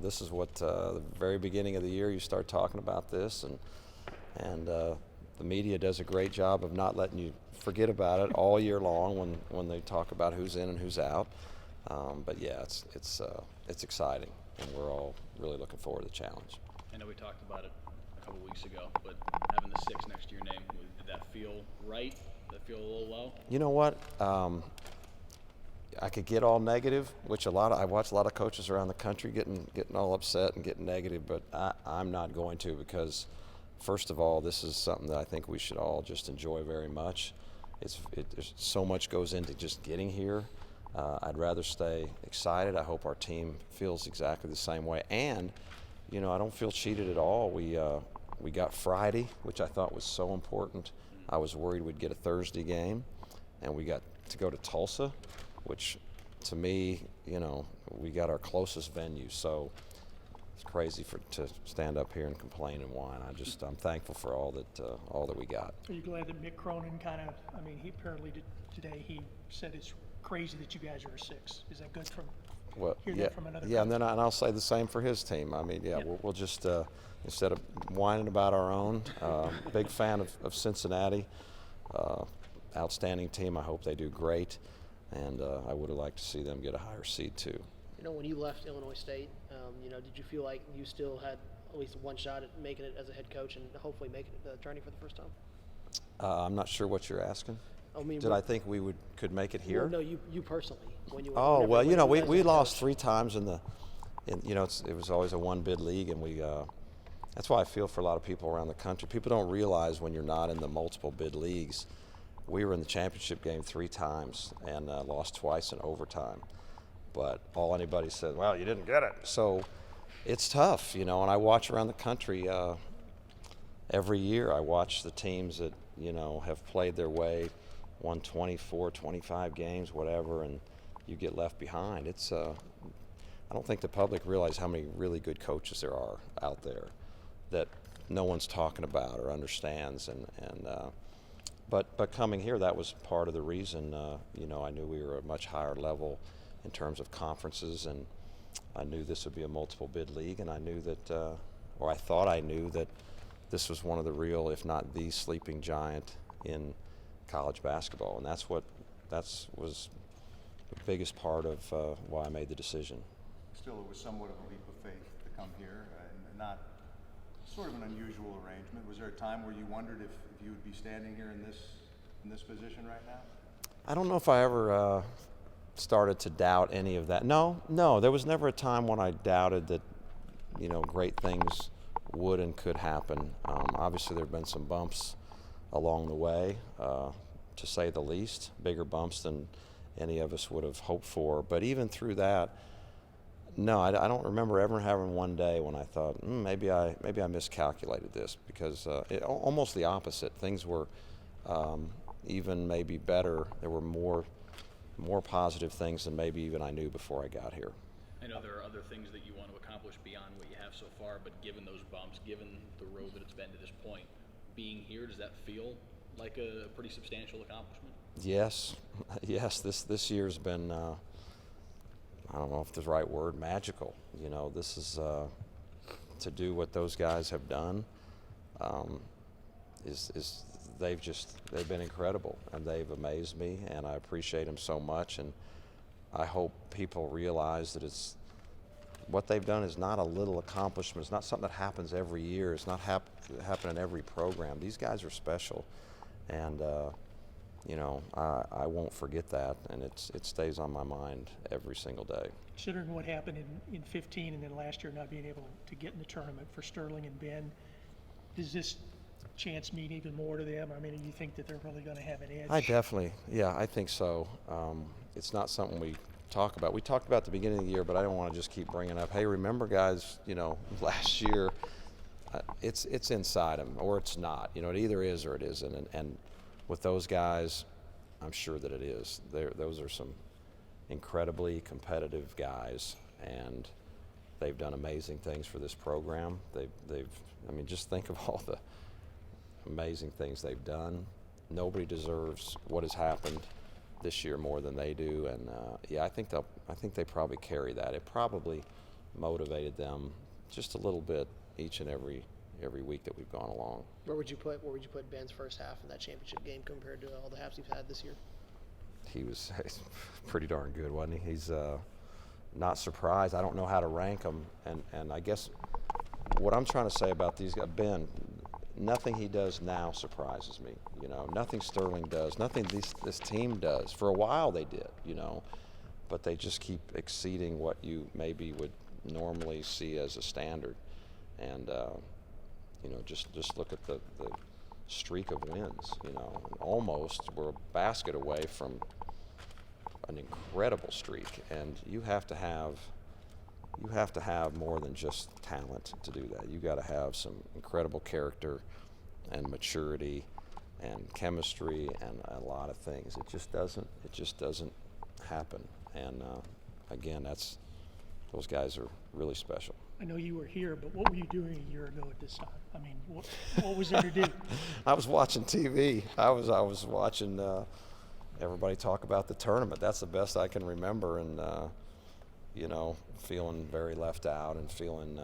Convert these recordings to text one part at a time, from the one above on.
this is what the very beginning of the year you start talking about this, and the media does a great job of not letting you forget about it all year long when they talk about who's in and who's out. But yeah, it's exciting, and we're all really looking forward to the challenge. I know we talked about it a couple weeks ago, but having the 6 next to your name, did that feel right? Did that feel a little low? You know what? I could get all negative, which I watch a lot of coaches around the country getting all upset and getting negative, but I'm not going to, because first of all, this is something that I think we should all just enjoy very much. There's so much goes into just getting here. I'd rather stay excited. I hope our team feels exactly the same way. And, I don't feel cheated at all. We got Friday, which I thought was so important. I was worried we'd get a Thursday game, and we got to go to Tulsa, which to me, we got our closest venue. So it's crazy to stand up here and complain and whine. I'm thankful for all that we got. Are you glad that Mick Cronin he apparently today he said it's crazy that you guys are a 6. Is that good that from another coach? And I'll say the same for his team. We'll just instead of whining about our own, big fan of Cincinnati, outstanding team. I hope they do great, and I would have liked to see them get a higher seed too. When you left Illinois State, did you feel like you still had at least one shot at making it as a head coach and hopefully making the journey for the first time? I'm not sure what you're asking. Did I think we could make it here? Well, no, you personally. We lost 3 times it was always a one-bid league, and that's why I feel for a lot of people around the country. People don't realize when you're not in the multiple bid leagues. We were in the championship game 3 times and lost twice in overtime. But all anybody said, well, you didn't get it. So it's tough, and I watch around the country every year. I watch the teams that, have played their way, won 24, 25 games, whatever, and you get left behind. I don't think the public realize how many really good coaches there are out there that no one's talking about or understands. But coming here, that was part of the reason. I knew we were a much higher level in terms of conferences, and I knew this would be a multiple bid league, and I knew that, or I thought I knew that this was one of the real, if not the sleeping giant in college basketball, and that was the biggest part of why I made the decision. Still, it was somewhat of a leap of faith to come here, and not sort of an unusual arrangement. Was there a time where you wondered if you would be standing here in this position right now? I don't know if I ever started to doubt any of that. No, there was never a time when I doubted that, great things would and could happen. Obviously, there have been some bumps along the way, to say the least, bigger bumps than any of us would have hoped for. But even through that, no, I don't remember ever having one day when I thought, maybe I miscalculated this, because almost the opposite. Things were even maybe better. There were more positive things than maybe even I knew before I got here. I know there are other things that you want to accomplish beyond what you have so far, but given those bumps, given the road that it's been to this point, being here, does that feel like a pretty substantial accomplishment? Yes. This year's been, I don't know if the right word, magical. This is to do what those guys have done. They've been incredible, and they've amazed me, and I appreciate them so much. And I hope people realize that what they've done is not a little accomplishment. It's not something that happens every year. It's not happen in every program. These guys are special, and I won't forget that, and it stays on my mind every single day. Considering what happened in 15 and then last year not being able to get in the tournament for Sterling and Ben, does this chance mean even more to them? Do you think that they're really going to have an edge? I think so. It's not something we talk about. We talked about at the beginning of the year, but I don't want to just keep bringing up, hey, remember, guys, last year, it's inside them, or it's not. It either is or it isn't. And with those guys, I'm sure that it is. Those are some incredibly competitive guys, and they've done amazing things for this program. Just think of all the amazing things they've done. Nobody deserves what has happened this year more than they do, and I think they probably carry that. It probably motivated them just a little bit each and every week that we've gone along. Where would you put Ben's first half in that championship game compared to all the halves you've had this year? He's pretty darn good, wasn't he? He's not surprised. I don't know how to rank him, and I guess what I'm trying to say about these guys, Ben, nothing he does now surprises me. You know, nothing Sterling does, nothing this team does. For a while they did, you know, but they just keep exceeding what you maybe would normally see as a standard. And you know, just look at the streak of wins. You know, almost we're a basket away from an incredible streak, and you have to have more than just talent to do that. You got to have some incredible character and maturity and chemistry and a lot of things. It just doesn't happen. And again, those guys are really special. I know you were here, but what were you doing a year ago at this time? I mean, what was there to do? I was watching TV. I was watching everybody talk about the tournament. That's the best I can remember, and you know, feeling very left out and feeling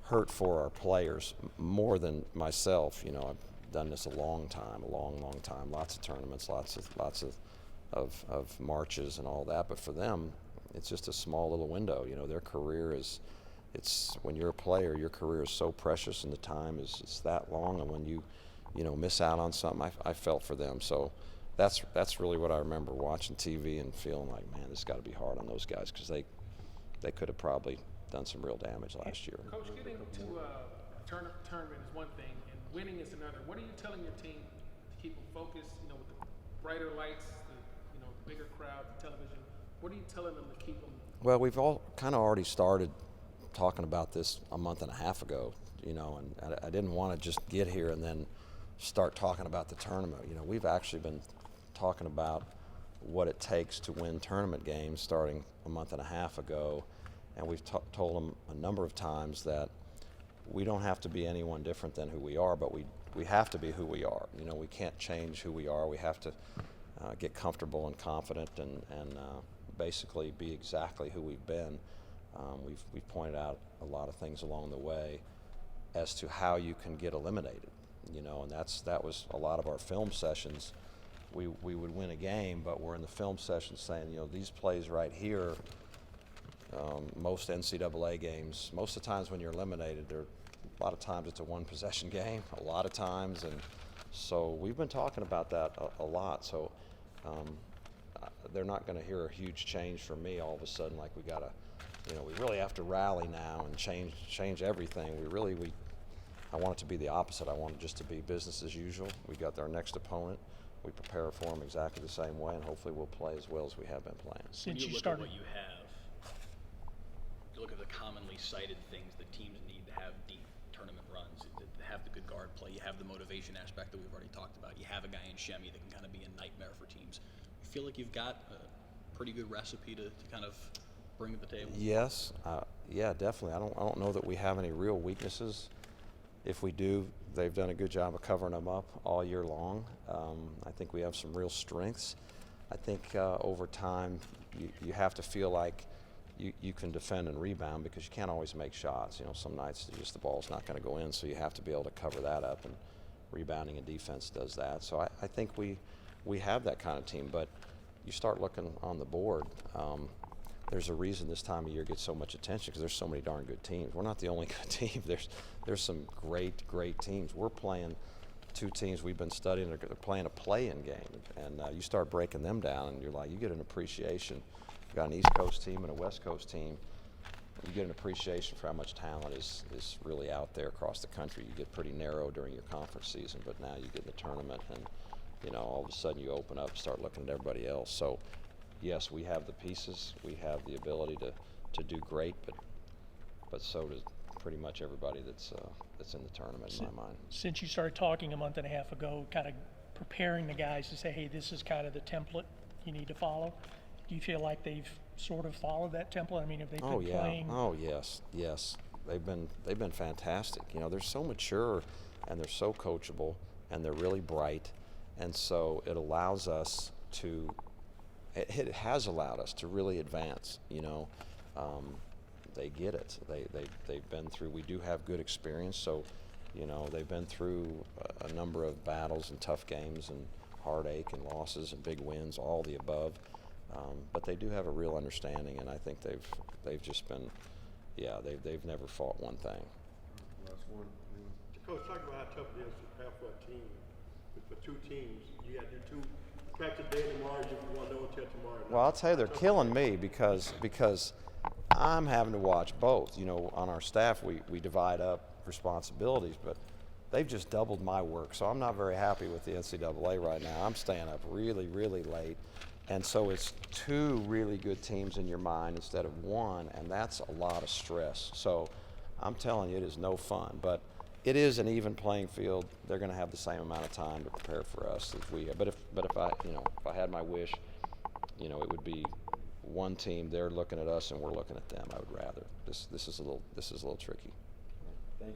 hurt for our players more than myself. You know, I've done this a long time, lots of tournaments, lots of marches and all that. But for them, it's just a small little window. You know, their career it's when you're a player, your career is so precious, and the time is that long. And when you miss out on something, I felt for them. So that's really what I remember, watching TV and feeling like, man, this got to be hard on those guys, because they could have probably done some real damage last year. Coach, getting to a tournament is one thing, and winning is another. What are you telling your team to keep them focused? You know, with the brighter lights, the bigger crowd, the television. What are you telling them to keep them? Well, we've all kind of already started talking about this a month and a half ago, you know, and I didn't want to just get here and then start talking about the tournament. You know, we've actually been talking about what it takes to win tournament games starting a month and a half ago, and we've told them a number of times that we don't have to be anyone different than who we are, but we have to be who we are. You know, we can't change who we are. We have to get comfortable and confident and basically be exactly who we've been. We've pointed out a lot of things along the way as to how you can get eliminated, you know, and that was a lot of our film sessions. We would win a game, but we're in the film session saying, you know, these plays right here, most NCAA games, most of the times when you're eliminated, a lot of times it's a one-possession game, a lot of times, and so we've been talking about that a lot. So they're not going to hear a huge change from me all of a sudden, like we really have to rally now and change everything. I want it to be the opposite. I want it just to be business as usual. We got our next opponent. We prepare for them exactly the same way, and hopefully we'll play as well as we have been playing. When you look at what you have, you look at the commonly cited things that teams need to have deep tournament runs, to have the good guard play, you have the motivation aspect that we've already talked about, you have a guy in Shemi that can kind of be a nightmare for teams. You feel like you've got a pretty good recipe to kind of bring to the table? Yes, yeah, definitely. I don't know that we have any real weaknesses. If we do, they've done a good job of covering them up all year long. I think we have some real strengths. I think over time you have to feel like you can defend and rebound, because you can't always make shots. You know, some nights the ball's not going to go in, so you have to be able to cover that up, and rebounding and defense does that. So I think we have that kind of team, but you start looking on the board. There's a reason this time of year gets so much attention, because there's so many darn good teams. We're not the only good team. There's some great teams. We're playing two teams we've been studying. They're playing a play-in game, and you start breaking them down, and you get an appreciation. You've got an East Coast team and a West Coast team. You get an appreciation for how much talent is really out there across the country. You get pretty narrow during your conference season, but now you get in the tournament, and you know, all of a sudden you open up, start looking at everybody else. So yes, we have the pieces, we have the ability to do great, but so does pretty much everybody that's in the tournament, in my mind. Since you started talking a month and a half ago, kind of preparing the guys to say, hey, this is kind of the template you need to follow, do you feel like they've sort of followed that template? I mean, have they been playing? Oh, yes. They've been fantastic. You know, they're so mature, and they're so coachable, and they're really bright, and so it allows us to. It has allowed us to really advance. You know, they get it. They've been through. We do have good experience, so you know they've been through a number of battles and tough games and heartache and losses and big wins, all the above. But they do have a real understanding, and I think they've just been, yeah, they've never fought one thing. Last one. Coach, talk about how tough it is to have for a team, for two teams. You got to do two practice day and tomorrow. You want to know until tomorrow. Well, I'll tell you, they're killing me because I'm having to watch both. You know, on our staff, we divide up responsibilities, but they've just doubled my work. So I'm not very happy with the NCAA right now. I'm staying up really, really late. And so it's two really good teams in your mind instead of one, and that's a lot of stress. So I'm telling you, it is no fun. But it is an even playing field. They're going to have the same amount of time to prepare for us as we have. But if I, you know, if I had my wish, you know, it would be one team. They're looking at us and we're looking at them. I would rather. This is a little tricky. Thank you.